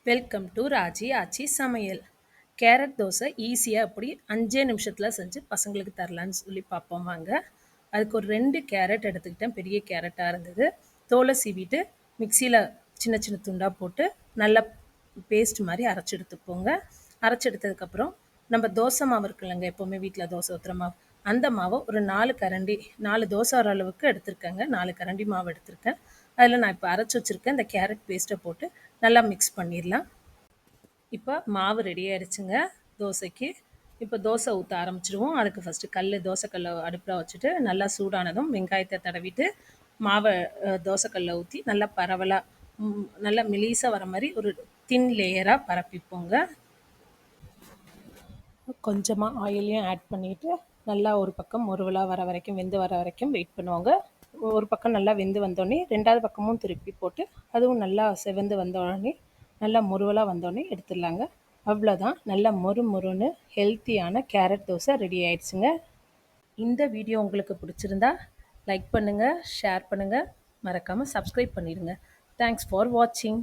Welcome to Raji ஆச்சி சமையல். Carrot dosa ஈஸியாக அப்படி 5 நிமிஷத்தில் செஞ்சு பசங்களுக்கு தரலான்னு சொல்லி பார்ப்போம் வாங்க. அதுக்கு ஒரு 2 கேரட் எடுத்துக்கிட்டேன். பெரிய கேரட்டாக இருந்தது. தோலை சீவிட்டு மிக்சியில் சின்ன சின்ன துண்டாக போட்டு நல்லா பேஸ்ட் மாதிரி அரைச்சி எடுத்துப்போங்க. அரைச்சி எடுத்ததுக்கப்புறம் நம்ம தோசை மாவு இருக்குல்லங்க, எப்போவுமே வீட்டில் தோசை ஊற்றுற மாவு, அந்த மாவை ஒரு 4 கரண்டி 4 தோசை வர அளவுக்கு எடுத்துருக்கேங்க. 4 கரண்டி மாவு எடுத்திருக்கேன். அதில் நான் இப்போ அரைச்சி வச்சுருக்கேன் இந்த கேரட் பேஸ்ட்டை போட்டு நல்லா மிக்ஸ் பண்ணிடலாம். இப்போ மாவு ரெடி ஆயிடுச்சுங்க தோசைக்கு. இப்போ தோசை ஊற்ற ஆரம்பிச்சிடுவோம். அதுக்கு ஃபஸ்ட்டு தோசைக்கல்லை அடுப்பில் வச்சுட்டு நல்லா சூடானதும் வெங்காயத்தை தடவிட்டு மாவை தோசைக்கல்லை ஊற்றி நல்லா பரவலாக நல்லா மெலிசாக வர மாதிரி ஒரு தின் லேயராக பரப்பிப்போங்க. கொஞ்சமாக ஆயிலையும் ஆட் பண்ணிவிட்டு நல்லா ஒரு பக்கம் முருவலாக வர வரைக்கும் வெந்து வர வரைக்கும் வெயிட் பண்ணுவாங்க. ஒரு பக்கம் நல்லா வெந்து வந்தோடனே 2வது பக்கமும் திருப்பி போட்டு அதுவும் நல்லா செவந்து வந்தோடனே நல்லா முருவலாக வந்தோடனே எடுத்துடலாங்க. அவ்வளோதான், நல்லா மொறுன்னு ஹெல்த்தியான கேரட் தோசை ரெடி ஆயிடுச்சுங்க. இந்த வீடியோ உங்களுக்கு பிடிச்சிருந்தா லைக் பண்ணுங்கள், ஷேர் பண்ணுங்கள், மறக்காமல் சப்ஸ்கிரைப் பண்ணிடுங்க. தேங்க்ஸ் ஃபார் வாட்சிங்.